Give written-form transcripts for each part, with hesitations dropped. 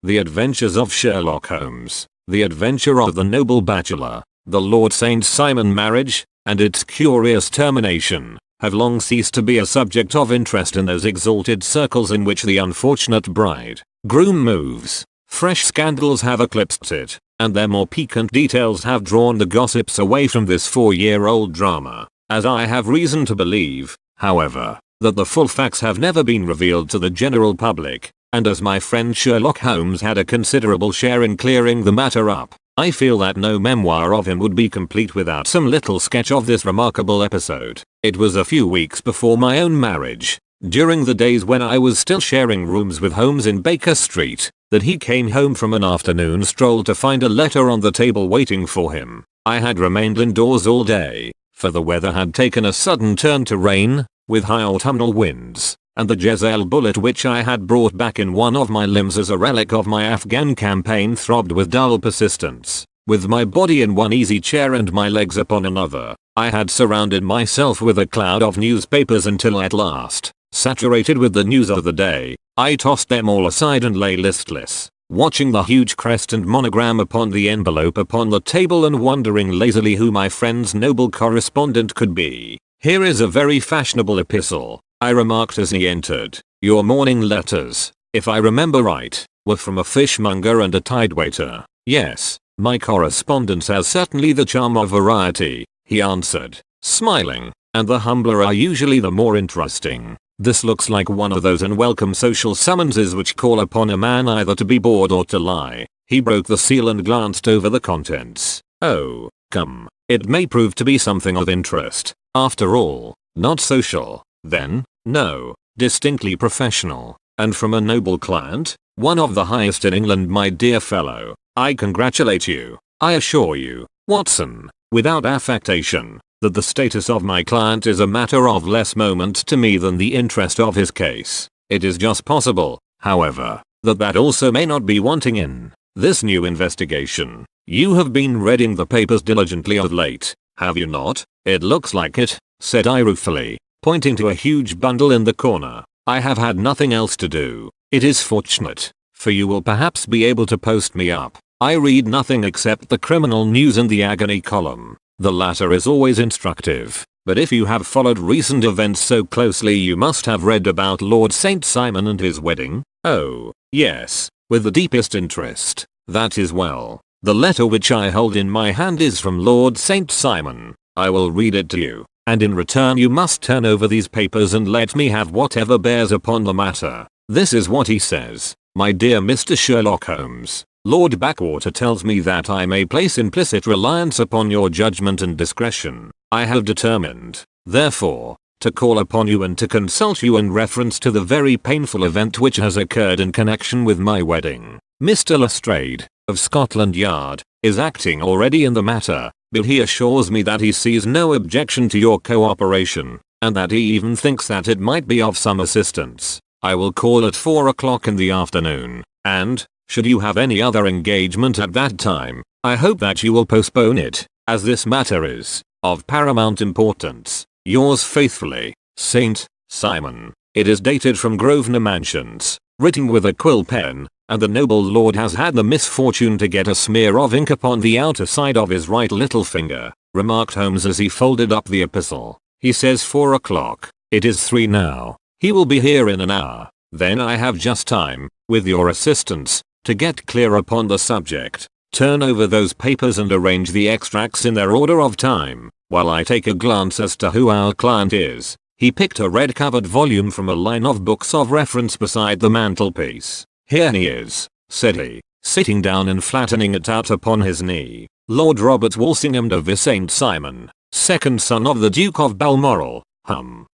The Adventures of Sherlock Holmes, The Adventure of the Noble Bachelor, The Lord St. Simon Marriage, and its curious termination, have long ceased to be a subject of interest in those exalted circles in which the unfortunate bride-groom moves. Fresh scandals have eclipsed it, and their more piquant details have drawn the gossips away from this 4-year-old drama, as I have reason to believe, however, that the full facts have never been revealed to the general public, and as my friend Sherlock Holmes had a considerable share in clearing the matter up, I feel that no memoir of him would be complete without some little sketch of this remarkable episode. It was a few weeks before my own marriage, during the days when I was still sharing rooms with Holmes in Baker Street, that he came home from an afternoon stroll to find a letter on the table waiting for him. I had remained indoors all day, for the weather had taken a sudden turn to rain, with high autumnal winds, and the Jezebel bullet which I had brought back in one of my limbs as a relic of my Afghan campaign throbbed with dull persistence. With my body in one easy chair and my legs upon another, I had surrounded myself with a cloud of newspapers until at last, saturated with the news of the day, I tossed them all aside and lay listless, watching the huge crest and monogram upon the envelope upon the table and wondering lazily who my friend's noble correspondent could be. "Here is a very fashionable epistle," I remarked as he entered. "Your morning letters, if I remember right, were from a fishmonger and a tidewaiter." "Yes, my correspondence has certainly the charm of variety," he answered, smiling, "and the humbler are usually the more interesting. This looks like one of those unwelcome social summonses which call upon a man either to be bored or to lie." He broke the seal and glanced over the contents. "Oh, come, it may prove to be something of interest. After all, not social, then? No, distinctly professional, and from a noble client, one of the highest in England, my dear fellow. I congratulate you. I assure you, Watson, without affectation, that the status of my client is a matter of less moment to me than the interest of his case. It is just possible, however, that also may not be wanting in this new investigation. You have been reading the papers diligently of late, have you not?" "It looks like it," said I ruefully, pointing to a huge bundle in the corner. "I have had nothing else to do. It is fortunate, for you will perhaps be able to post me up. I read nothing except the criminal news and the agony column. The latter is always instructive, but if you have followed recent events so closely you must have read about Lord St. Simon and his wedding." "Oh, yes, with the deepest interest." "That is well. The letter which I hold in my hand is from Lord St. Simon. I will read it to you, and in return you must turn over these papers and let me have whatever bears upon the matter. This is what he says. My dear Mr. Sherlock Holmes, Lord Backwater tells me that I may place implicit reliance upon your judgment and discretion. I have determined, therefore, to call upon you and to consult you in reference to the very painful event which has occurred in connection with my wedding. Mr. Lestrade, of Scotland Yard, is acting already in the matter, but he assures me that he sees no objection to your cooperation, and that he even thinks that it might be of some assistance. I will call at 4 o'clock in the afternoon, and, should you have any other engagement at that time, I hope that you will postpone it, as this matter is of paramount importance. Yours faithfully, St. Simon. It is dated from Grosvenor Mansions, written with a quill pen, and the noble lord has had the misfortune to get a smear of ink upon the outer side of his right little finger," remarked Holmes as he folded up the epistle. "He says 4 o'clock. It is 3 now. He will be here in an hour. Then I have just time, with your assistance, to get clear upon the subject. Turn over those papers and arrange the extracts in their order of time, while I take a glance as to who our client is." He picked a red-covered volume from a line of books of reference beside the mantelpiece. "Here he is," said he, sitting down and flattening it out upon his knee. "Lord Robert Walsingham de St. Simon, second son of the Duke of Balmoral.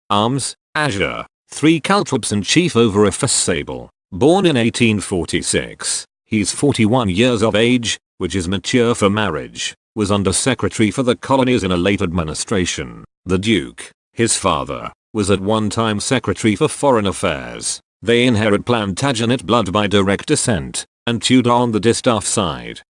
Arms, azure, 3 caltrops and chief over a fess sable. Born in 1846. He's 41 years of age, which is mature for marriage. Was under secretary for the colonies in a late administration. The Duke, his father, was at one time secretary for foreign affairs. They inherit Plantagenet blood by direct descent, and Tudor on the distaff side.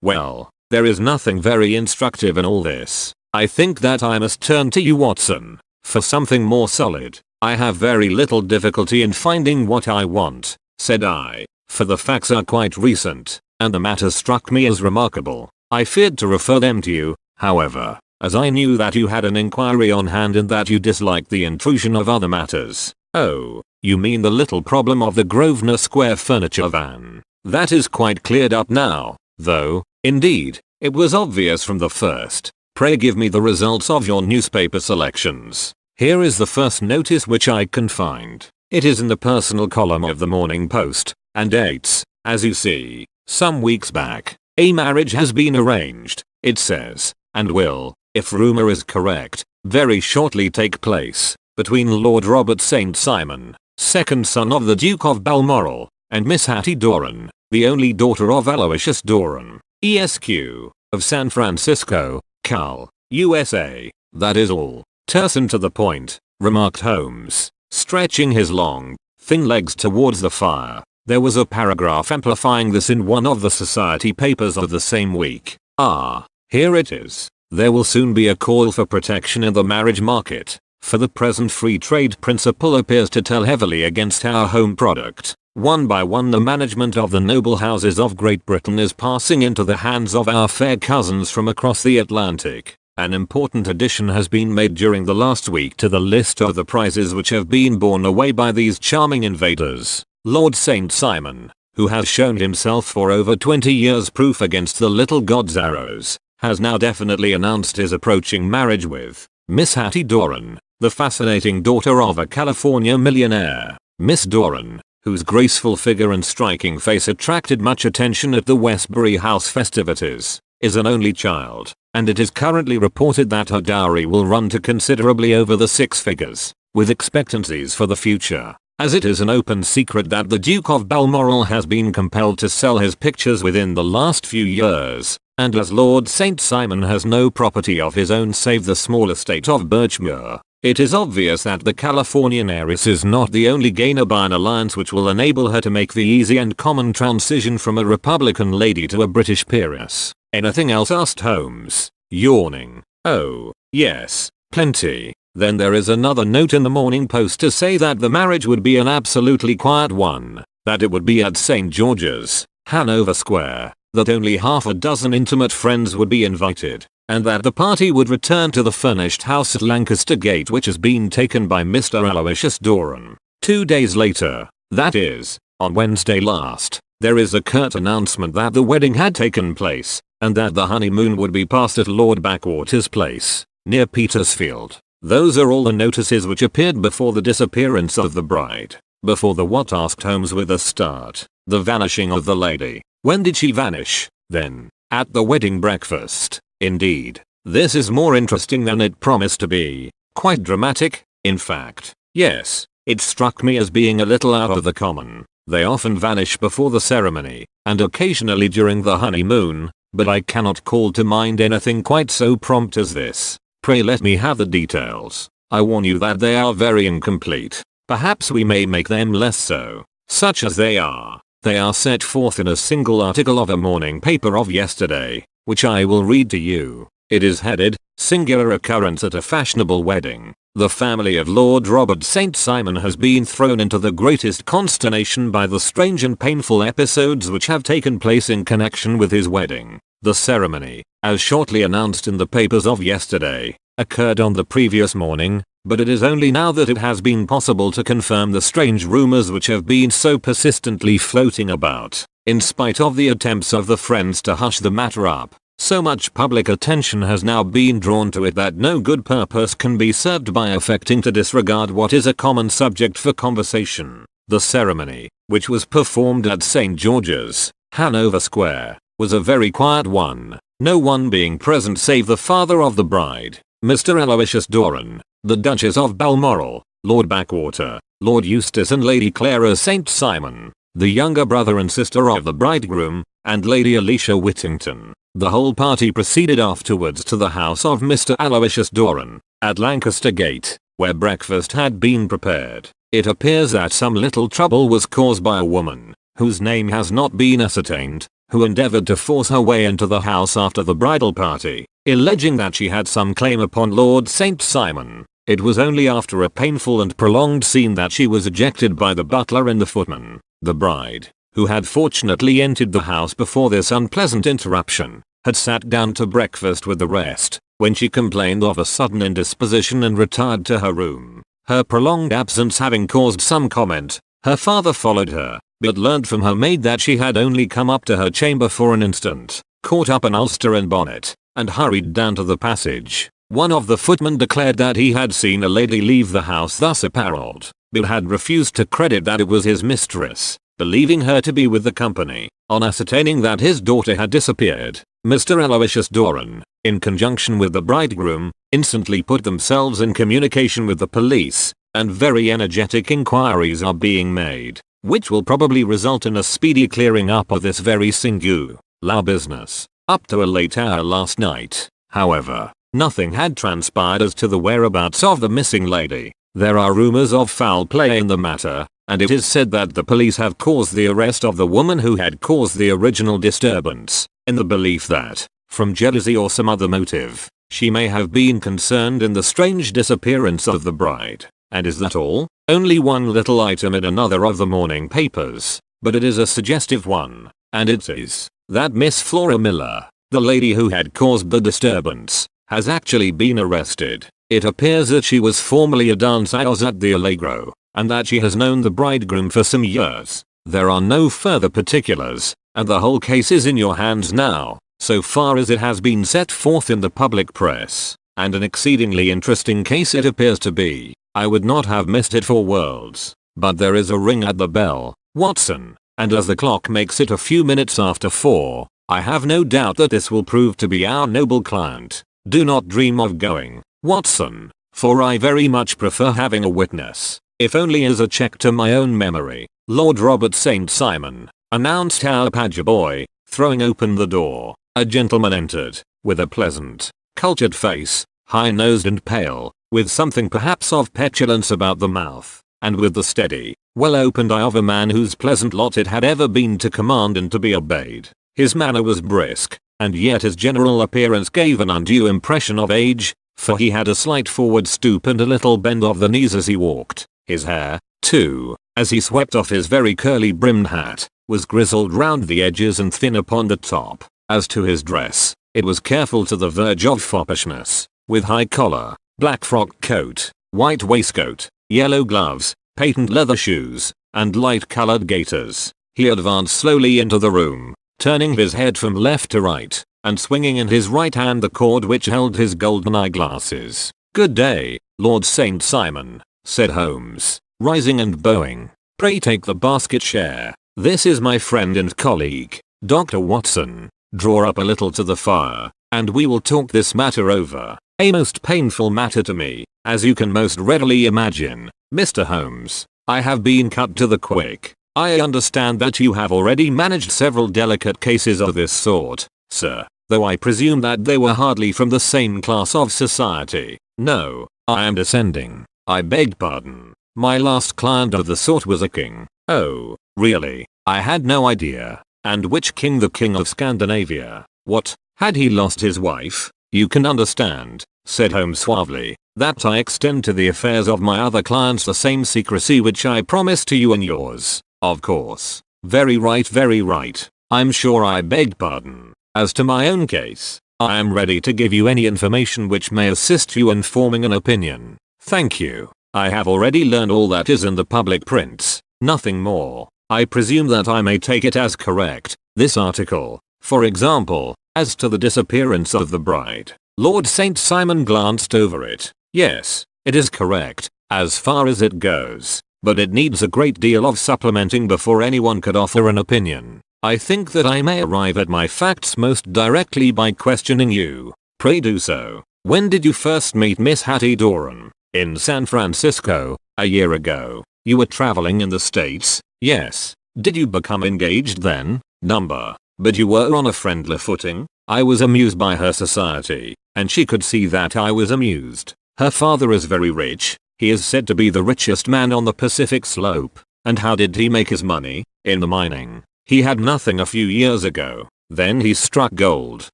Well, there is nothing very instructive in all this. I think that I must turn to you, Watson, for something more solid. I have very little difficulty in finding what I want," said I, for the facts are quite recent, and the matter struck me as remarkable. I feared to refer them to you, however, as I knew that you had an inquiry on hand and that you disliked the intrusion of other matters. Oh, you mean the little problem of the Grosvenor Square furniture van. That is quite cleared up now, though, indeed, it was obvious from the first. Pray give me the results of your newspaper selections. Here is the first notice which I can find. It is in the personal column of the Morning Post, and dates, as you see, some weeks back. A marriage has been arranged, it says, and will, if rumor is correct, very shortly take place, between Lord Robert St. Simon, second son of the Duke of Balmoral, and Miss Hattie Doran, the only daughter of Aloysius Doran, ESQ, of San Francisco, Cal, USA. That is all. Terse and to the point, remarked Holmes, stretching his long, thin legs towards the fire. There was a paragraph amplifying this in one of the society papers of the same week. Ah, here it is. There will soon be a call for protection in the marriage market. For the present free trade principle appears to tell heavily against our home product. One by one the management of the noble houses of Great Britain is passing into the hands of our fair cousins from across the Atlantic. An important addition has been made during the last week to the list of the prizes which have been borne away by these charming invaders. Lord St. Simon, who has shown himself for over 20 years proof against the little god's arrows, has now definitely announced his approaching marriage with Miss Hattie Doran, the fascinating daughter of a California millionaire. Miss Doran, whose graceful figure and striking face attracted much attention at the Westbury House festivities, is an only child, and it is currently reported that her dowry will run to considerably over the 6 figures, with expectancies for the future. As it is an open secret that the Duke of Balmoral has been compelled to sell his pictures within the last few years, and as Lord St. Simon has no property of his own save the small estate of Birchmuir, it is obvious that the Californian heiress is not the only gainer by an alliance which will enable her to make the easy and common transition from a Republican lady to a British peeress. Anything else? Asked Holmes, yawning. Oh, yes, plenty. Then there is another note in the Morning Post to say that the marriage would be an absolutely quiet one, that it would be at St. George's, Hanover Square, that only half a dozen intimate friends would be invited, and that the party would return to the furnished house at Lancaster Gate which has been taken by Mr. Aloysius Doran. 2 days later, that is, on Wednesday last, there is a curt announcement that the wedding had taken place, and that the honeymoon would be passed at Lord Backwater's place, near Petersfield. Those are all the notices which appeared before the disappearance of the bride. Before the what? Asked Holmes with a start. The vanishing of the lady. When did she vanish? Then, at the wedding breakfast. Indeed. This is more interesting than it promised to be. Quite dramatic, in fact. Yes, it struck me as being a little out of the common. They often vanish before the ceremony, and occasionally during the honeymoon, but I cannot call to mind anything quite so prompt as this. Pray let me have the details. I warn you that they are very incomplete. Perhaps we may make them less so. Such as they are. They are set forth in a single article of a morning paper of yesterday, which I will read to you. It is headed, Singular Occurrence at a Fashionable Wedding. The family of Lord Robert St. Simon has been thrown into the greatest consternation by the strange and painful episodes which have taken place in connection with his wedding. The ceremony, as shortly announced in the papers of yesterday, occurred on the previous morning, but it is only now that it has been possible to confirm the strange rumors which have been so persistently floating about. In spite of the attempts of the friends to hush the matter up, so much public attention has now been drawn to it that no good purpose can be served by affecting to disregard what is a common subject for conversation. The ceremony, which was performed at St. George's, Hanover Square, was a very quiet one, no one being present save the father of the bride, Mr. Aloysius Doran, the Duchess of Balmoral, Lord Backwater, Lord Eustace and Lady Clara St. Simon, the younger brother and sister of the bridegroom, and Lady Alicia Whittington. The whole party proceeded afterwards to the house of Mr. Aloysius Doran, at Lancaster Gate, where breakfast had been prepared. It appears that some little trouble was caused by a woman, whose name has not been ascertained, who endeavored to force her way into the house after the bridal party, alleging that she had some claim upon Lord St. Simon. It was only after a painful and prolonged scene that she was ejected by the butler and the footman. The bride, who had fortunately entered the house before this unpleasant interruption, had sat down to breakfast with the rest, when she complained of a sudden indisposition and retired to her room. Her prolonged absence having caused some comment, her father followed her, but learned from her maid that she had only come up to her chamber for an instant, caught up an ulster and bonnet, and hurried down to the passage. One of the footmen declared that he had seen a lady leave the house thus apparelled, but had refused to credit that it was his mistress, believing her to be with the company. On ascertaining that his daughter had disappeared, Mr. Aloysius Doran, in conjunction with the bridegroom, instantly put themselves in communication with the police, and very energetic inquiries are being made, which will probably result in a speedy clearing up of this very singular business. Up to a late hour last night, however, nothing had transpired as to the whereabouts of the missing lady. There are rumors of foul play in the matter, and it is said that the police have caused the arrest of the woman who had caused the original disturbance, in the belief that, from jealousy or some other motive, she may have been concerned in the strange disappearance of the bride. And is that all? Only one little item in another of the morning papers, but it is a suggestive one, and it is that Miss Flora Miller, the lady who had caused the disturbance, has actually been arrested. It appears that she was formerly a danseuse at the Allegro, and that she has known the bridegroom for some years. There are no further particulars, and the whole case is in your hands now, so far as it has been set forth in the public press, and an exceedingly interesting case it appears to be. I would not have missed it for worlds. But there is a ring at the bell, Watson, and as the clock makes it a few minutes after 4, I have no doubt that this will prove to be our noble client. Do not dream of going, Watson, for I very much prefer having a witness, if only as a check to my own memory. Lord Robert St. Simon, announced our page boy, throwing open the door. A gentleman entered, with a pleasant, cultured face, high-nosed and pale, with something perhaps of petulance about the mouth, and with the steady, well-opened eye of a man whose pleasant lot it had ever been to command and to be obeyed. His manner was brisk, and yet his general appearance gave an undue impression of age, for he had a slight forward stoop and a little bend of the knees as he walked. His hair, too, as he swept off his very curly-brimmed hat, was grizzled round the edges and thin upon the top. As to his dress, it was careful to the verge of foppishness, with high collar, black frock coat, white waistcoat, yellow gloves, patent leather shoes, and light-colored gaiters. He advanced slowly into the room, turning his head from left to right, and swinging in his right hand the cord which held his golden eyeglasses. "Good day, Lord St. Simon," said Holmes, rising and bowing. "Pray take the basket chair. This is my friend and colleague, Dr. Watson. Draw up a little to the fire, and we will talk this matter over. A most painful matter to me, as you can most readily imagine, Mr. Holmes. I have been cut to the quick. I understand that you have already managed several delicate cases of this sort, sir, though I presume that they were hardly from the same class of society." "No, I am descending. I beg pardon. My last client of the sort was a king." "Oh, really? I had no idea. And which king? The king of Scandinavia? What, had he lost his wife? You can understand," said Holmes suavely, "that I extend to the affairs of my other clients the same secrecy which I promised to you and yours." "Of course. Very right, very right. I'm sure I beg pardon. As to my own case, I am ready to give you any information which may assist you in forming an opinion." "Thank you. I have already learned all that is in the public prints, nothing more. I presume that I may take it as correct, this article, for example, as to the disappearance of the bride." Lord St. Simon glanced over it. "Yes, it is correct, as far as it goes, but it needs a great deal of supplementing before anyone could offer an opinion. I think that I may arrive at my facts most directly by questioning you." "Pray do so. When did you first meet Miss Hattie Doran?" "In San Francisco, a year ago." "You were traveling in the States?" "Yes." "Did you become engaged then?" "Number. But you were on a friendly footing?" "I was amused by her society, and she could see that I was amused. Her father is very rich. He is said to be the richest man on the Pacific slope." "And how did he make his money?" "In the mining. He had nothing a few years ago. Then he struck gold,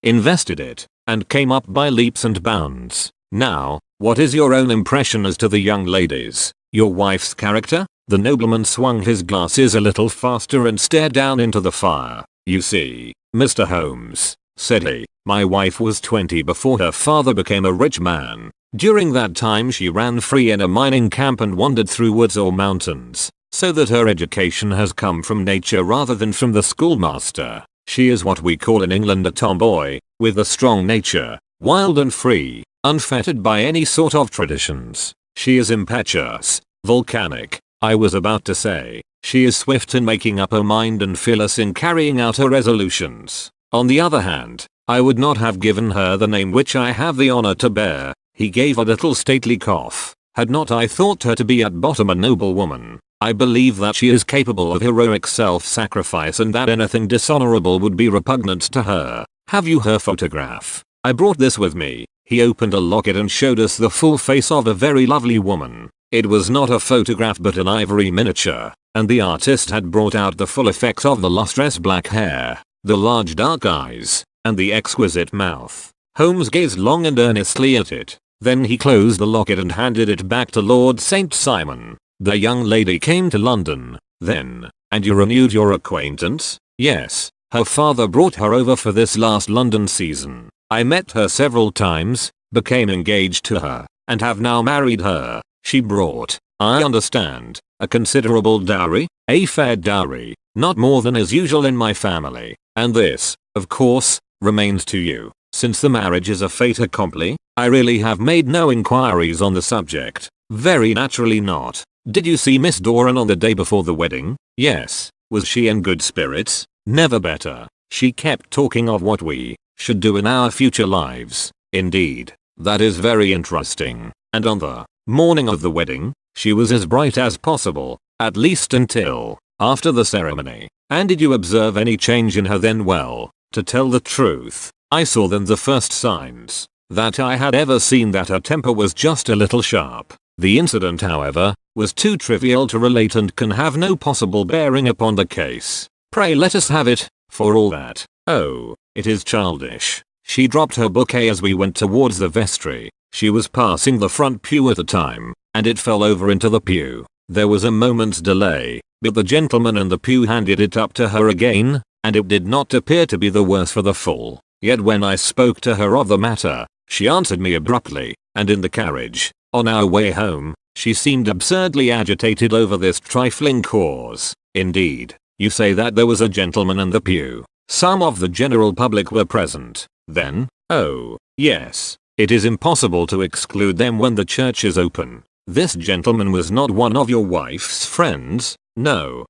invested it, and came up by leaps and bounds. Now, what is your own impression as to the young ladies? Your wife's character?" The nobleman swung his glasses a little faster and stared down into the fire. "You see, Mr. Holmes," said he, "my wife was 20 before her father became a rich man. During that time she ran free in a mining camp and wandered through woods or mountains, so that her education has come from nature rather than from the schoolmaster. She is what we call in England a tomboy, with a strong nature, wild and free, unfettered by any sort of traditions. She is impetuous, volcanic, I was about to say. She is swift in making up her mind and fearless in carrying out her resolutions. On the other hand, I would not have given her the name which I have the honor to bear." He gave a little stately cough. "Had not I thought her to be at bottom a noble woman. I believe that she is capable of heroic self-sacrifice and that anything dishonorable would be repugnant to her. Have you her photograph? I brought this with me." He opened a locket and showed us the full face of a very lovely woman. It was not a photograph but an ivory miniature, and the artist had brought out the full effect of the lustrous black hair, the large dark eyes, and the exquisite mouth. Holmes gazed long and earnestly at it. Then he closed the locket and handed it back to Lord St. Simon. "The young lady came to London, then, and you renewed your acquaintance?" "Yes, her father brought her over for this last London season. I met her several times, became engaged to her, and have now married her. She brought, I understand, a considerable dowry?" "A fair dowry, not more than is usual in my family, and this, of course, remains to you, since the marriage is a fait accompli." "I really have made no inquiries on the subject." "Very naturally not. Did you see Miss Doran on the day before the wedding?" "Yes." "Was she in good spirits?" "Never better. She kept talking of what we should do in our future lives." "Indeed. That is very interesting. And on the morning of the wedding, she was as bright as possible, at least until after the ceremony." "And did you observe any change in her then?" "Well, to tell the truth, I saw then the first signs that I had ever seen that her temper was just a little sharp. The incident, however, was too trivial to relate and can have no possible bearing upon the case." "Pray let us have it, for all that." "Oh, it is childish. She dropped her bouquet as we went towards the vestry. She was passing the front pew at the time, and it fell over into the pew. There was a moment's delay, but the gentleman in the pew handed it up to her again, and it did not appear to be the worse for the fall. Yet when I spoke to her of the matter, she answered me abruptly, and in the carriage, on our way home, she seemed absurdly agitated over this trifling cause." "Indeed. You say that there was a gentleman in the pew. Some of the general public were present, then?" "Oh, yes. It is impossible to exclude them when the church is open." "This gentleman was not one of your wife's friends?" No.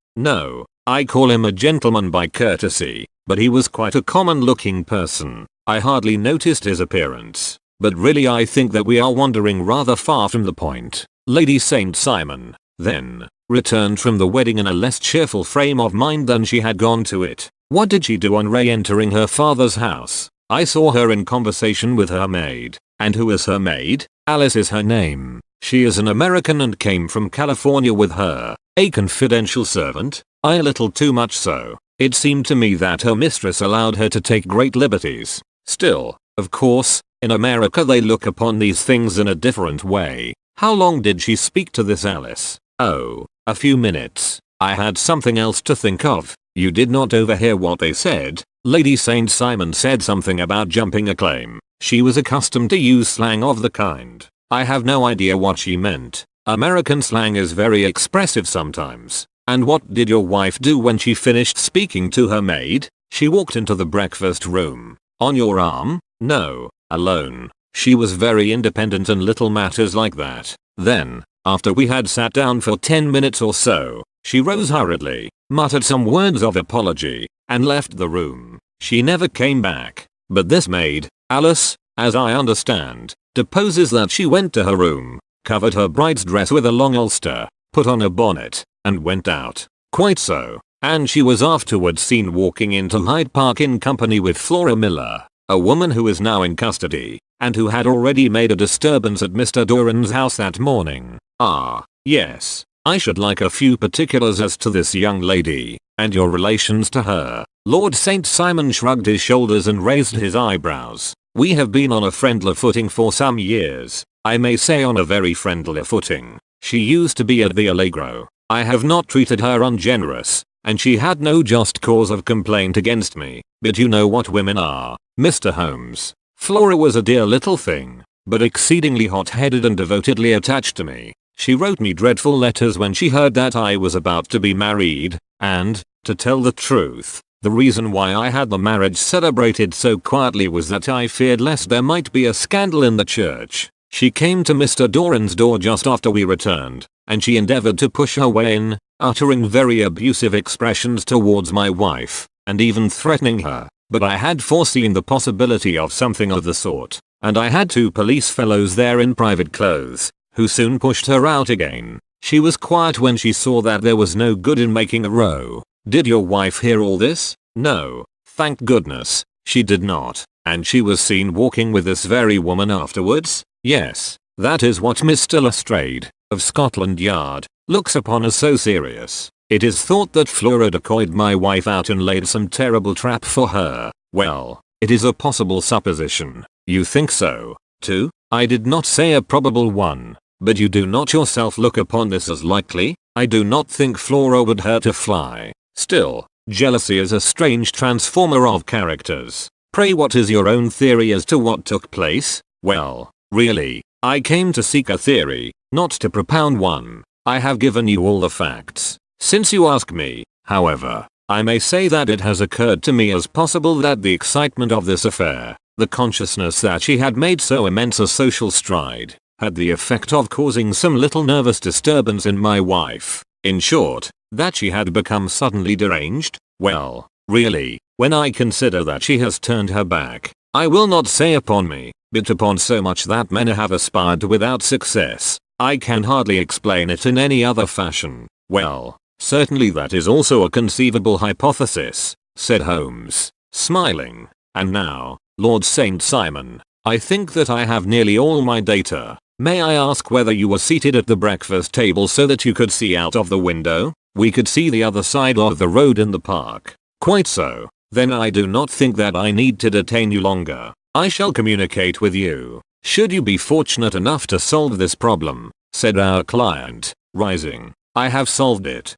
I call him a gentleman by courtesy, but he was quite a common-looking person. I hardly noticed his appearance. But really I think that we are wandering rather far from the point." Lady St. Simon, then, returned from the wedding in a less cheerful frame of mind than she had gone to it. "What did she do on re-entering her father's house?" "I saw her in conversation with her maid." "And who is her maid?" "Alice is her name. She is an American and came from California with her." "A confidential servant?" "A little too much so. It seemed to me that her mistress allowed her to take great liberties. Still, of course, in America they look upon these things in a different way." "How long did she speak to this Alice?" "Oh, a few minutes. I had something else to think of." "You did not overhear what they said?" "Lady St. Simon said something about jumping a claim. She was accustomed to use slang of the kind. I have no idea what she meant. American slang is very expressive sometimes." "And what did your wife do when she finished speaking to her maid?" "She walked into the breakfast room." "On your arm?" "No, alone. She was very independent in little matters like that. Then, after we had sat down for 10 minutes or so, she rose hurriedly, muttered some words of apology, and left the room. She never came back. But this maid, Alice, as I understand, deposes that she went to her room, covered her bride's dress with a long ulster, put on a bonnet, and went out." "Quite so. And she was afterwards seen walking into Hyde Park in company with Flora Miller, a woman who is now in custody, and who had already made a disturbance at Mr. Doran's house that morning." "Ah, yes. I should like a few particulars as to this young lady, and your relations to her." Lord St. Simon shrugged his shoulders and raised his eyebrows. "We have been on a friendly footing for some years. I may say on a very friendly footing. She used to be at the Allegro. I have not treated her ungenerous, and she had no just cause of complaint against me, but you know what women are, Mr. Holmes. Flora was a dear little thing, but exceedingly hot-headed and devotedly attached to me. She wrote me dreadful letters when she heard that I was about to be married, and, to tell the truth, the reason why I had the marriage celebrated so quietly was that I feared lest there might be a scandal in the church. She came to Mr. Doran's door just after we returned, and she endeavored to push her way in, uttering very abusive expressions towards my wife, and even threatening her, but I had foreseen the possibility of something of the sort, and I had 2 police fellows there in private clothes, who soon pushed her out again. She was quiet when she saw that there was no good in making a row. Did your wife hear all this? No, thank goodness, she did not, and she was seen walking with this very woman afterwards? Yes, that is what Mr. Lestrade, of Scotland Yard, looks upon as so serious. It is thought that Flora decoyed my wife out and laid some terrible trap for her. Well, it is a possible supposition. You think so, too? I did not say a probable one, but you do not yourself look upon this as likely? I do not think Flora would hurt a fly. Still, jealousy is a strange transformer of characters. Pray, what is your own theory as to what took place? Well, really, I came to seek a theory, not to propound one. I have given you all the facts. Since you ask me, however, I may say that it has occurred to me as possible that the excitement of this affair, the consciousness that she had made so immense a social stride, had the effect of causing some little nervous disturbance in my wife. In short, that she had become suddenly deranged. Well, really, when I consider that she has turned her back, I will not say upon me, but upon so much that men have aspired to without success, I can hardly explain it in any other fashion. Well, certainly that is also a conceivable hypothesis, said Holmes, smiling. And now, Lord St. Simon, I think that I have nearly all my data. May I ask whether you were seated at the breakfast table so that you could see out of the window? We could see the other side of the road in the park. Quite so. Then I do not think that I need to detain you longer. I shall communicate with you, should you be fortunate enough to solve this problem, said our client, rising. I have solved it.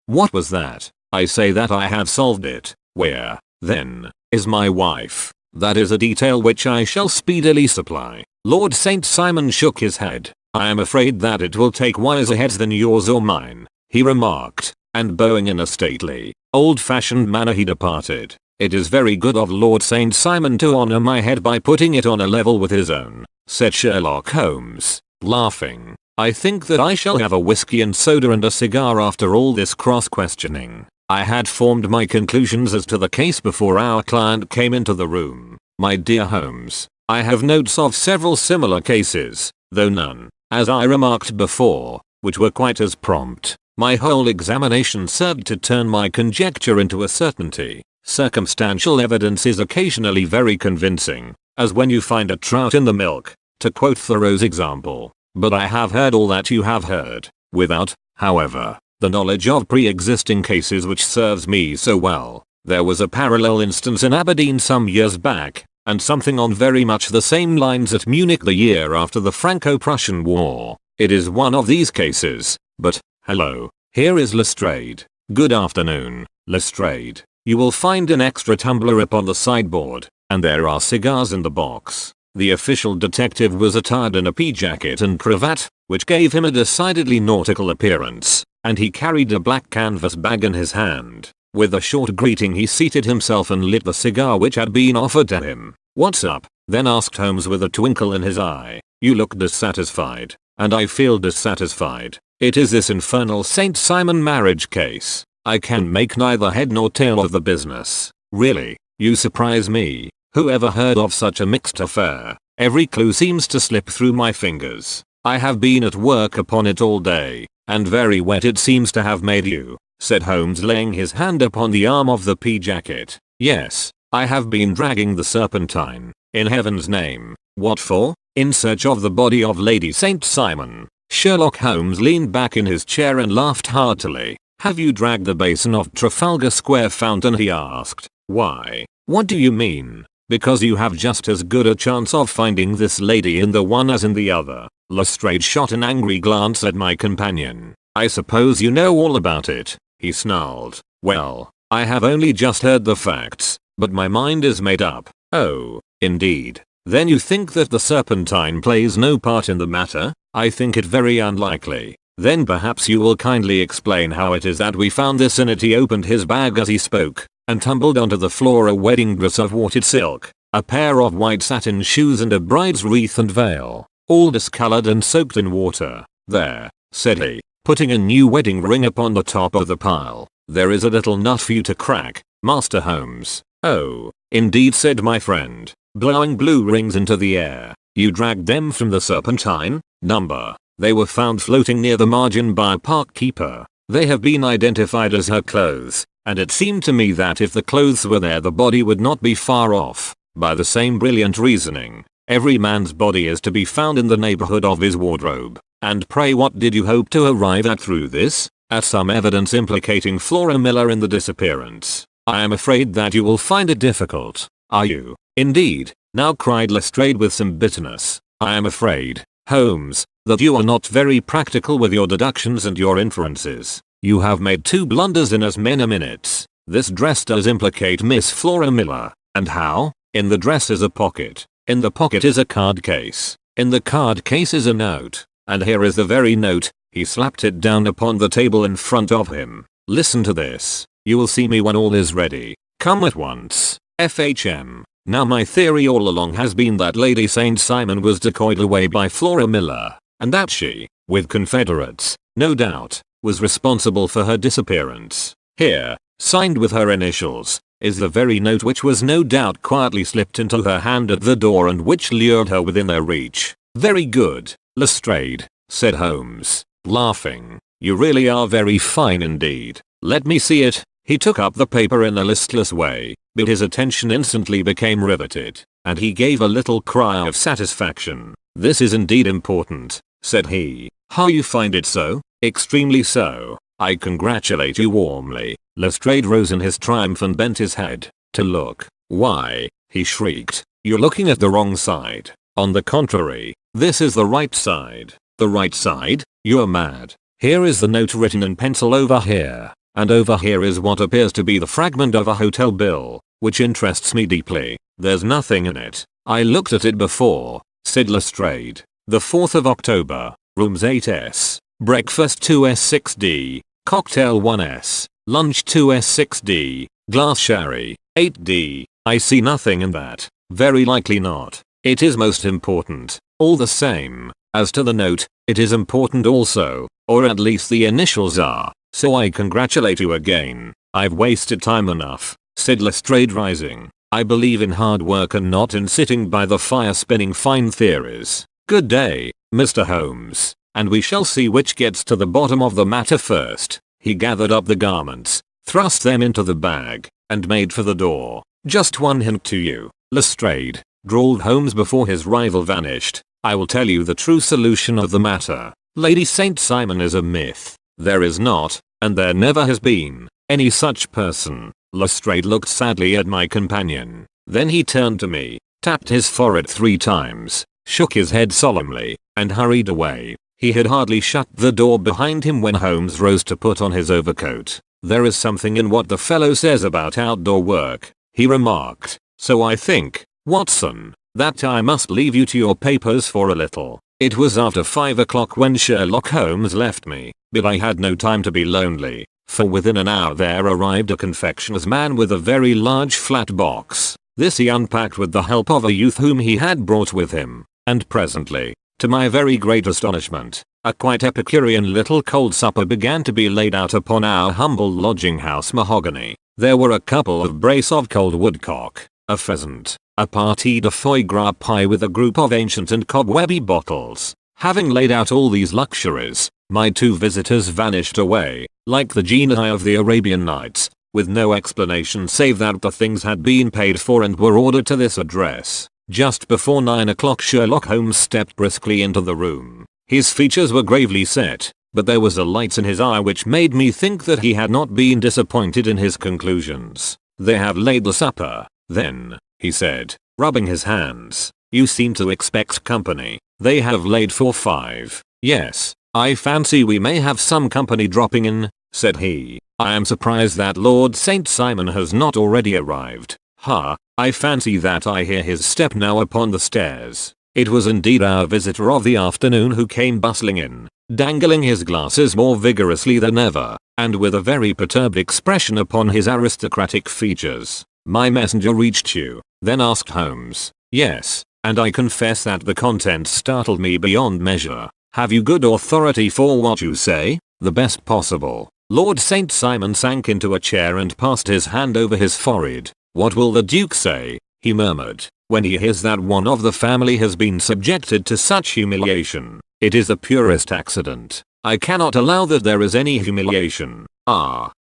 What was that? I say that I have solved it. Where, then, is my wife? That is a detail which I shall speedily supply. Lord St. Simon shook his head. I am afraid that it will take wiser heads than yours or mine, he remarked, and bowing in a stately, old-fashioned manner he departed. It is very good of Lord St. Simon to honor my head by putting it on a level with his own, said Sherlock Holmes, laughing. I think that I shall have a whiskey and soda and a cigar after all this cross-questioning. I had formed my conclusions as to the case before our client came into the room. My dear Holmes, I have notes of several similar cases, though none, as I remarked before, which were quite as prompt. My whole examination served to turn my conjecture into a certainty. Circumstantial evidence is occasionally very convincing, as when you find a trout in the milk, to quote Thoreau's example. But I have heard all that you have heard, without, however, the knowledge of pre-existing cases which serves me so well. There was a parallel instance in Aberdeen some years back, and something on very much the same lines at Munich the year after the Franco-Prussian War. It is one of these cases, but, hello, here is Lestrade. Good afternoon, Lestrade. You will find an extra tumbler upon the sideboard, and there are cigars in the box. The official detective was attired in a pea jacket and cravat, which gave him a decidedly nautical appearance, and he carried a black canvas bag in his hand. With a short greeting he seated himself and lit the cigar which had been offered to him. What's up? Then asked Holmes with a twinkle in his eye. You look dissatisfied, and I feel dissatisfied. It is this infernal St. Simon marriage case. I can make neither head nor tail of the business. Really, you surprise me. Who ever heard of such a mixed affair? Every clue seems to slip through my fingers. I have been at work upon it all day, and very wet it seems to have made you, said Holmes, laying his hand upon the arm of the pea jacket. Yes, I have been dragging the Serpentine. In heaven's name, what for? In search of the body of Lady St. Simon. Sherlock Holmes leaned back in his chair and laughed heartily. Have you dragged the basin of Trafalgar Square fountain? He asked. Why? What do you mean? Because you have just as good a chance of finding this lady in the one as in the other. Lestrade shot an angry glance at my companion. I suppose you know all about it, he snarled. Well, I have only just heard the facts, but my mind is made up. Oh, indeed. Then you think that the serpentine plays no part in the matter? I think it very unlikely. Then perhaps you will kindly explain how it is that we found this in it. He opened his bag as he spoke, and tumbled onto the floor a wedding dress of watered silk, a pair of white satin shoes and a bride's wreath and veil, all discolored and soaked in water. There, said he, putting a new wedding ring upon the top of the pile. There is a little nut for you to crack, Master Holmes. Oh, indeed, said my friend, blowing blue rings into the air. You dragged them from the serpentine? Number. They were found floating near the margin by a park keeper. They have been identified as her clothes, and it seemed to me that if the clothes were there the body would not be far off. By the same brilliant reasoning, every man's body is to be found in the neighborhood of his wardrobe. And pray what did you hope to arrive at through this? At some evidence implicating Flora Miller in the disappearance. I am afraid that you will find it difficult. Are you? Indeed, now cried Lestrade with some bitterness. I am afraid, Holmes, that you are not very practical with your deductions and your inferences. You have made 2 blunders in as many minutes. This dress does implicate Miss Flora Miller. And how? In the dress is a pocket. In the pocket is a card case. In the card case is a note. And here is the very note. He slapped it down upon the table in front of him. Listen to this. You will see me when all is ready. Come at once. FHM. Now my theory all along has been that Lady St. Simon was decoyed away by Flora Miller, and that she, with confederates, no doubt, was responsible for her disappearance. Here, signed with her initials, is the very note which was no doubt quietly slipped into her hand at the door and which lured her within their reach. Very good, Lestrade, said Holmes, laughing. You really are very fine indeed. Let me see it. He took up the paper in a listless way, but his attention instantly became riveted, and he gave a little cry of satisfaction. This is indeed important, said he. How you find it so? Extremely so. I congratulate you warmly. Lestrade rose in his triumph and bent his head to look. Why, he shrieked, you're looking at the wrong side. On the contrary, this is the right side. The right side? You're mad. Here is the note written in pencil over here, and over here is what appears to be the fragment of a hotel bill, which interests me deeply. There's nothing in it. I looked at it before, said Lestrade. The 4th of October, rooms 8S, breakfast 2S6D, cocktail 1S, lunch 2S6D, glass sherry, 8D. I see nothing in that. Very likely not. It is most important. All the same, as to the note, it is important also, or at least the initials are, so I congratulate you again. I've wasted time enough, said Lestrade rising. I believe in hard work and not in sitting by the fire spinning fine theories. Good day, Mr. Holmes, and we shall see which gets to the bottom of the matter first. He gathered up the garments, thrust them into the bag, and made for the door. Just one hint to you, Lestrade, drawled Holmes before his rival vanished. I will tell you the true solution of the matter. Lady St. Simon is a myth. There is not, and there never has been, any such person. Lestrade looked sadly at my companion. Then he turned to me, tapped his forehead 3 times, shook his head solemnly, and hurried away. He had hardly shut the door behind him when Holmes rose to put on his overcoat. There is something in what the fellow says about outdoor work, he remarked. So I think, Watson, that I must leave you to your papers for a little. It was after 5 o'clock when Sherlock Holmes left me, but I had no time to be lonely, for within an hour there arrived a confectioner's man with a very large flat box. This he unpacked with the help of a youth whom he had brought with him, and presently, to my very great astonishment, a quite epicurean little cold supper began to be laid out upon our humble lodging house mahogany. There were a couple of brace of cold woodcock, a pheasant, a partie de foie gras pie with a group of ancient and cobwebby bottles. Having laid out all these luxuries, my 2 visitors vanished away, like the genii of the Arabian Nights, with no explanation save that the things had been paid for and were ordered to this address. Just before 9 o'clock Sherlock Holmes stepped briskly into the room. His features were gravely set, but there was a light in his eye which made me think that he had not been disappointed in his conclusions. They have laid the supper, then, he said, rubbing his hands. You seem to expect company. They have laid for 5. Yes, I fancy we may have some company dropping in, said he. I am surprised that Lord St. Simon has not already arrived. I fancy that I hear his step now upon the stairs. It was indeed our visitor of the afternoon who came bustling in, dangling his glasses more vigorously than ever, and with a very perturbed expression upon his aristocratic features. My messenger reached you, then asked Holmes. Yes, and I confess that the contents startled me beyond measure. Have you good authority for what you say? The best possible. Lord St. Simon sank into a chair and passed his hand over his forehead. What will the Duke say, he murmured, when he hears that one of the family has been subjected to such humiliation? It is the purest accident. I cannot allow that there is any humiliation.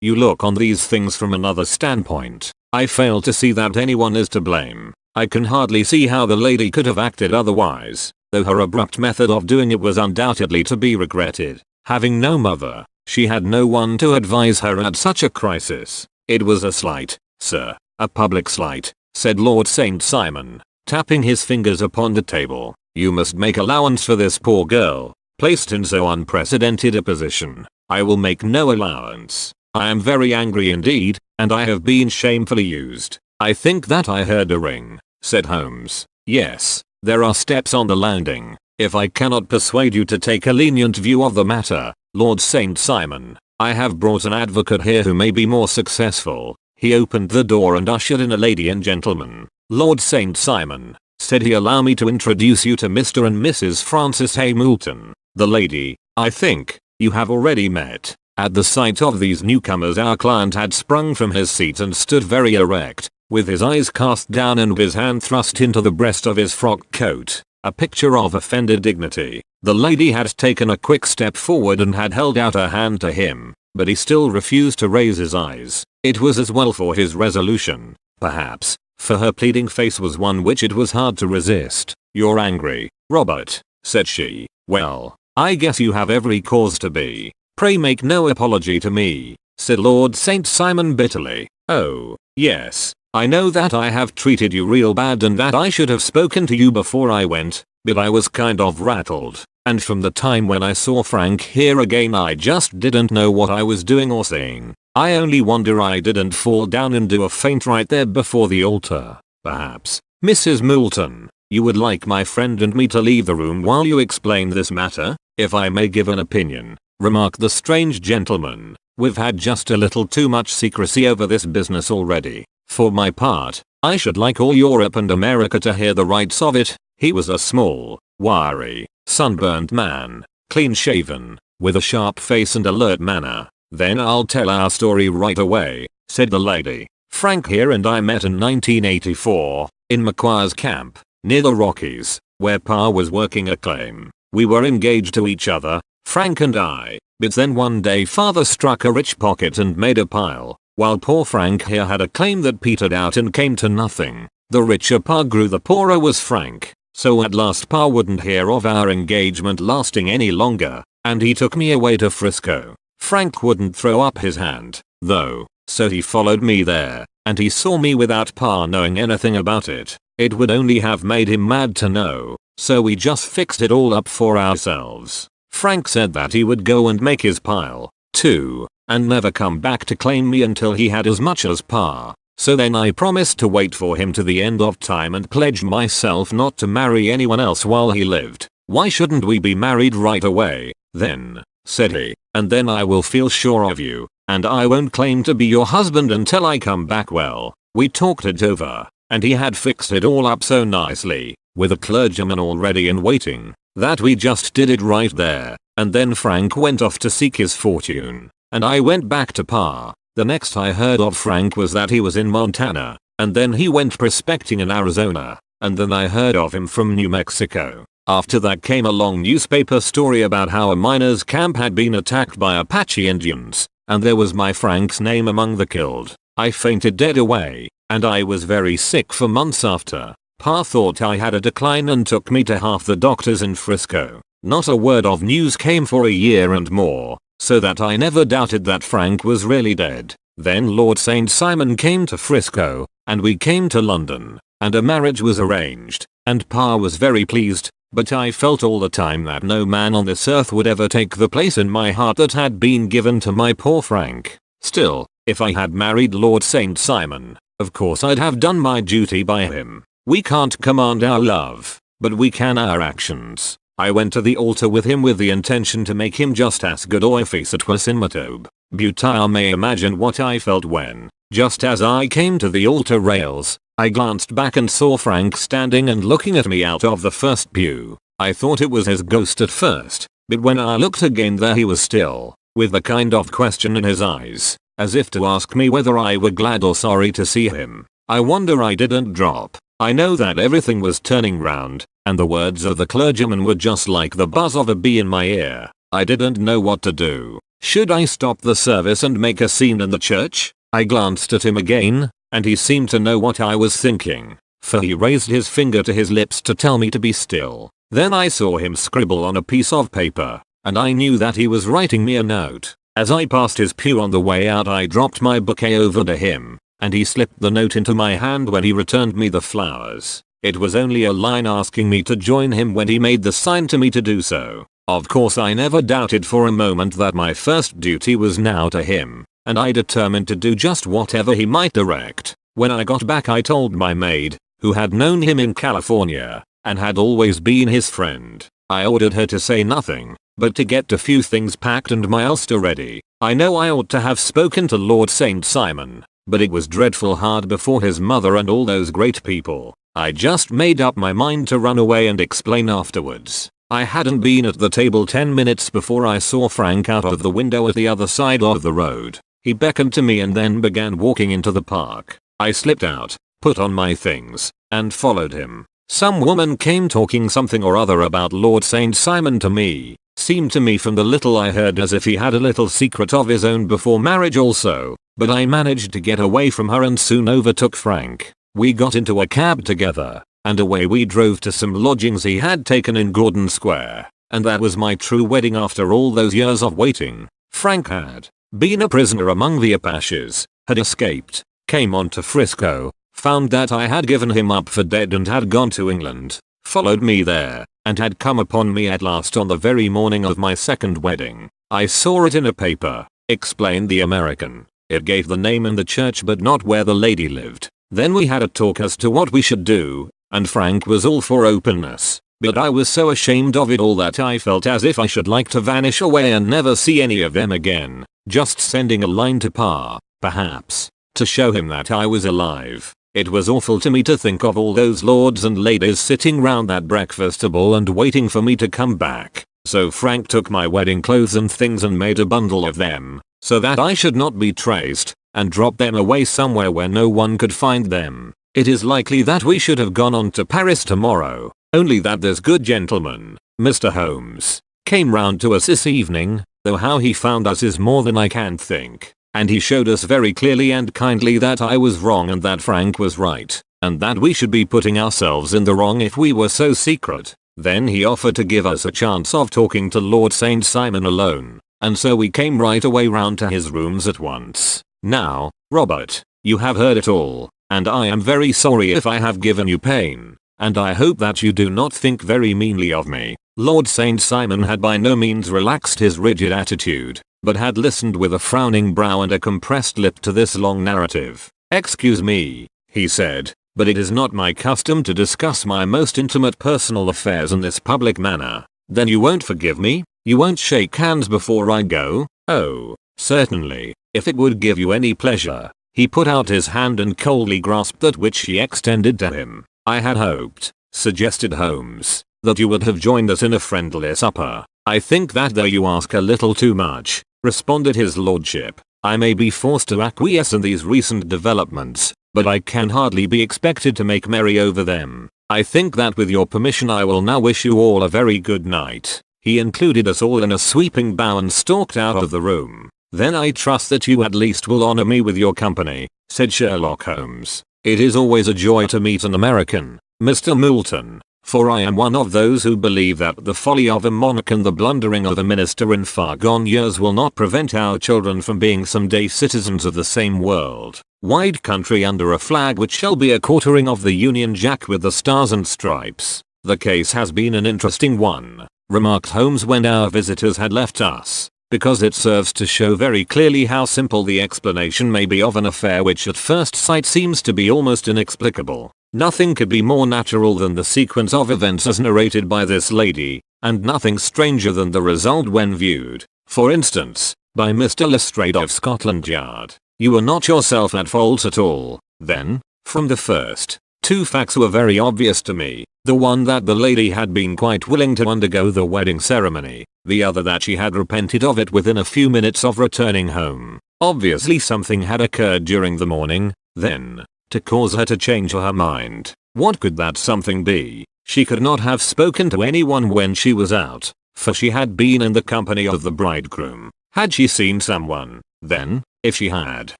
You look on these things from another standpoint. I fail to see that anyone is to blame. I can hardly see how the lady could have acted otherwise, though her abrupt method of doing it was undoubtedly to be regretted. Having no mother, she had no one to advise her at such a crisis. It was a slight, sir, a public slight, said Lord St. Simon, tapping his fingers upon the table. You must make allowance for this poor girl, placed in so unprecedented a position. I will make no allowance. I am very angry indeed, and I have been shamefully used. I think that I heard a ring, said Holmes. Yes, there are steps on the landing. If I cannot persuade you to take a lenient view of the matter, Lord St. Simon, I have brought an advocate here who may be more successful. He opened the door and ushered in a lady and gentleman. Lord St. Simon, said he, allow me to introduce you to Mr. and Mrs. Francis A. Moulton. The lady, I think, you have already met. At the sight of these newcomers our client had sprung from his seat and stood very erect, with his eyes cast down and his hand thrust into the breast of his frock coat, a picture of offended dignity. The lady had taken a quick step forward and had held out her hand to him, but he still refused to raise his eyes. It was as well for his resolution, perhaps, for her pleading face was one which it was hard to resist. You're angry, Robert, said she. Well, I guess you have every cause to be. Pray make no apology to me, said Lord St. Simon bitterly. Oh, yes, I know that I have treated you real bad and that I should have spoken to you before I went, but I was kind of rattled, and from the time when I saw Frank here again I just didn't know what I was doing or saying. I only wonder I didn't fall down and do a faint right there before the altar. Perhaps, Mrs. Moulton, you would like my friend and me to leave the room while you explain this matter? If I may give an opinion, remarked the strange gentleman, we've had just a little too much secrecy over this business already. For my part, I should like all Europe and America to hear the rights of it. He was a small, wiry, sunburned man, clean-shaven, with a sharp face and alert manner. Then I'll tell our story right away, said the lady. Frank here and I met in 1984, in McQuarrie's camp, near the Rockies, where Pa was working a claim. We were engaged to each other, Frank and I, but then one day Father struck a rich pocket and made a pile, while poor Frank here had a claim that petered out and came to nothing. The richer Pa grew, the poorer was Frank, so at last Pa wouldn't hear of our engagement lasting any longer, and he took me away to Frisco. Frank wouldn't throw up his hand, though, so he followed me there, and he saw me without Pa knowing anything about it. It would only have made him mad to know, so we just fixed it all up for ourselves. Frank said that he would go and make his pile, too, and never come back to claim me until he had as much as Pa. So then I promised to wait for him to the end of time and pledged myself not to marry anyone else while he lived. Why shouldn't we be married right away, then, said he, and then I will feel sure of you, and I won't claim to be your husband until I come back. Well, we talked it over, and he had fixed it all up so nicely, with a clergyman already in waiting, that we just did it right there, and then Frank went off to seek his fortune, and I went back to Pa. The next I heard of Frank was that he was in Montana, and then he went prospecting in Arizona, and then I heard of him from New Mexico. After that came a long newspaper story about how a miners' camp had been attacked by Apache Indians, and there was my Frank's name among the killed. I fainted dead away, and I was very sick for months after. Pa thought I had a decline and took me to half the doctors in Frisco. Not a word of news came for a year and more, so that I never doubted that Frank was really dead. Then Lord St. Simon came to Frisco, and we came to London, and a marriage was arranged, and Pa was very pleased, but I felt all the time that no man on this earth would ever take the place in my heart that had been given to my poor Frank. Still, if I had married Lord St. Simon, of course I'd have done my duty by him. We can't command our love, but we can our actions. I went to the altar with him with the intention to make him just as good or if it was in Matob. Butyl may imagine what I felt when, just as I came to the altar rails, I glanced back and saw Frank standing and looking at me out of the first pew. I thought it was his ghost at first, but when I looked again there he was still, with a kind of question in his eyes, as if to ask me whether I were glad or sorry to see him. I wonder I didn't drop. I know that everything was turning round, and the words of the clergyman were just like the buzz of a bee in my ear. I didn't know what to do. Should I stop the service and make a scene in the church? I glanced at him again, and he seemed to know what I was thinking, for he raised his finger to his lips to tell me to be still. Then I saw him scribble on a piece of paper, and I knew that he was writing me a note. As I passed his pew on the way out I dropped my bouquet over to him, and he slipped the note into my hand when he returned me the flowers. It was only a line asking me to join him when he made the sign to me to do so. Of course I never doubted for a moment that my first duty was now to him, and I determined to do just whatever he might direct. When I got back I told my maid, who had known him in California, and had always been his friend. I ordered her to say nothing, but to get a few things packed and my ulster ready. I know I ought to have spoken to Lord St. Simon, but it was dreadful hard before his mother and all those great people. I just made up my mind to run away and explain afterwards. I hadn't been at the table 10 minutes before I saw Frank out of the window at the other side of the road. He beckoned to me and then began walking into the park. I slipped out, put on my things, and followed him. Some woman came talking something or other about Lord St. Simon to me. Seemed to me from the little I heard as if he had a little secret of his own before marriage also, but I managed to get away from her and soon overtook Frank. We got into a cab together, and away we drove to some lodgings he had taken in Gordon Square, and that was my true wedding after all those years of waiting. Frank had been a prisoner among the Apaches, had escaped, came on to Frisco, found that I had given him up for dead and had gone to England, followed me there, and had come upon me at last on the very morning of my second wedding. I saw it in a paper, explained the American. It gave the name and the church but not where the lady lived. Then we had a talk as to what we should do, and Frank was all for openness, but I was so ashamed of it all that I felt as if I should like to vanish away and never see any of them again, just sending a line to Pa, perhaps, to show him that I was alive. It was awful to me to think of all those lords and ladies sitting round that breakfast table and waiting for me to come back. So Frank took my wedding clothes and things and made a bundle of them, so that I should not be traced, and dropped them away somewhere where no one could find them. It is likely that we should have gone on to Paris tomorrow, only that this good gentleman, Mr. Holmes, came round to us this evening, though how he found us is more than I can think. And he showed us very clearly and kindly that I was wrong and that Frank was right, and that we should be putting ourselves in the wrong if we were so secret. Then he offered to give us a chance of talking to Lord St. Simon alone, and so we came right away round to his rooms at once. Now, Robert, you have heard it all, and I am very sorry if I have given you pain, and I hope that you do not think very meanly of me. Lord St. Simon had by no means relaxed his rigid attitude, but had listened with a frowning brow and a compressed lip to this long narrative. "Excuse me," he said, "but it is not my custom to discuss my most intimate personal affairs in this public manner." "Then you won't forgive me? You won't shake hands before I go?" "Oh, certainly, if it would give you any pleasure." He put out his hand and coldly grasped that which she extended to him. "I had hoped," suggested Holmes, "that you would have joined us in a friendly supper." "I think that though you ask a little too much," responded his lordship. "I may be forced to acquiesce in these recent developments, but I can hardly be expected to make merry over them. I think that with your permission I will now wish you all a very good night." He included us all in a sweeping bow and stalked out of the room. "Then I trust that you at least will honor me with your company," said Sherlock Holmes. "It is always a joy to meet an American, Mr. Moulton, for I am one of those who believe that the folly of a monarch and the blundering of a minister in far gone years will not prevent our children from being someday citizens of the same world-wide country under a flag which shall be a quartering of the Union Jack with the stars and stripes. The case has been an interesting one, remarked Holmes when our visitors had left us, because it serves to show very clearly how simple the explanation may be of an affair which at first sight seems to be almost inexplicable. Nothing could be more natural than the sequence of events as narrated by this lady, and nothing stranger than the result when viewed, for instance, by Mr. Lestrade of Scotland Yard. You were not yourself at fault at all, then, from the first. Two facts were very obvious to me, the one that the lady had been quite willing to undergo the wedding ceremony, the other that she had repented of it within a few minutes of returning home. Obviously something had occurred during the morning, then, to cause her to change her mind. What could that something be? She could not have spoken to anyone when she was out, for she had been in the company of the bridegroom. Had she seen someone? Then, if she had,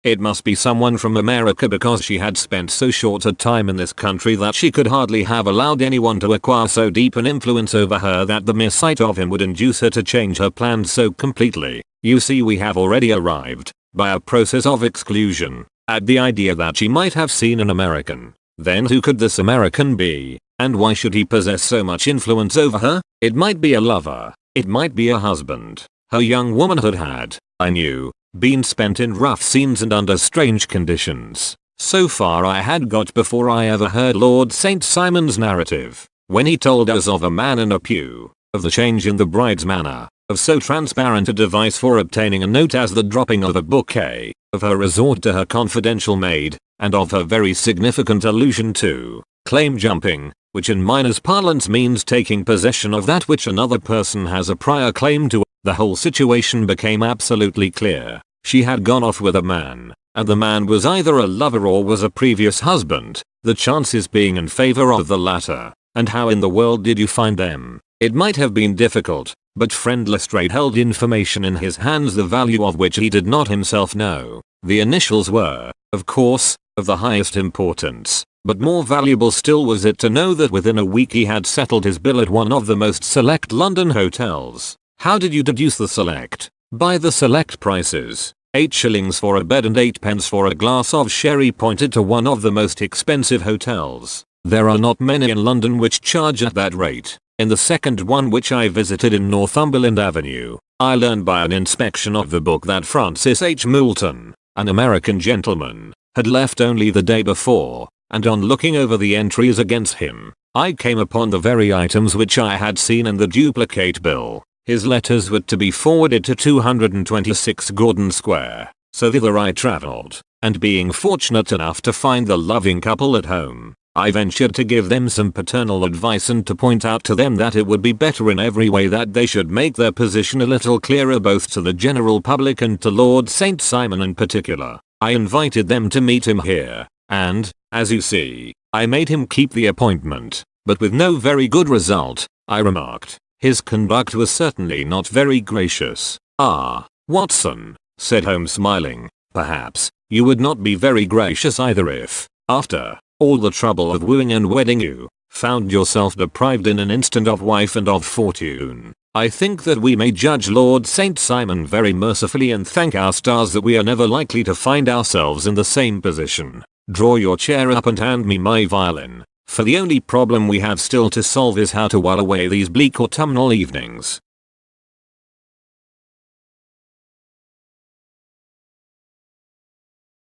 it must be someone from America, because she had spent so short a time in this country that she could hardly have allowed anyone to acquire so deep an influence over her that the mere sight of him would induce her to change her plans so completely. You see, we have already arrived, by a process of exclusion, at the idea that she might have seen an American. Then who could this American be, and why should he possess so much influence over her? It might be a lover, it might be a husband. Her young womanhood had, I knew, been spent in rough scenes and under strange conditions. So far I had got before I ever heard Lord St. Simon's narrative, when he told us of a man in a pew, of the change in the bride's manner, of so transparent a device for obtaining a note as the dropping of a bouquet, of her resort to her confidential maid, and of her very significant allusion to claim jumping, which in miners' parlance means taking possession of that which another person has a prior claim to. The whole situation became absolutely clear. She had gone off with a man, and the man was either a lover or was a previous husband, the chances being in favor of the latter. And how in the world did you find them? It might have been difficult, but friend Lestrade held information in his hands the value of which he did not himself know. The initials were, of course, of the highest importance, but more valuable still was it to know that within a week he had settled his bill at one of the most select London hotels. How did you deduce the select? By the select prices. 8 shillings for a bed and 8 pence for a glass of sherry pointed to one of the most expensive hotels. There are not many in London which charge at that rate. In the second one, which I visited in Northumberland Avenue, I learned by an inspection of the book that Francis H. Moulton, an American gentleman, had left only the day before, and on looking over the entries against him, I came upon the very items which I had seen in the duplicate bill. His letters were to be forwarded to 226 Gordon Square, so thither I travelled, and being fortunate enough to find the loving couple at home, I ventured to give them some paternal advice and to point out to them that it would be better in every way that they should make their position a little clearer both to the general public and to Lord St. Simon in particular. I invited them to meet him here, and, as you see, I made him keep the appointment, but with no very good result, I remarked. His conduct was certainly not very gracious. Ah, Watson, said Holmes smiling, perhaps you would not be very gracious either if, after all the trouble of wooing and wedding, you found yourself deprived in an instant of wife and of fortune. I think that we may judge Lord St. Simon very mercifully and thank our stars that we are never likely to find ourselves in the same position. Draw your chair up and hand me my violin. For the only problem we have still to solve is how to while away these bleak autumnal evenings.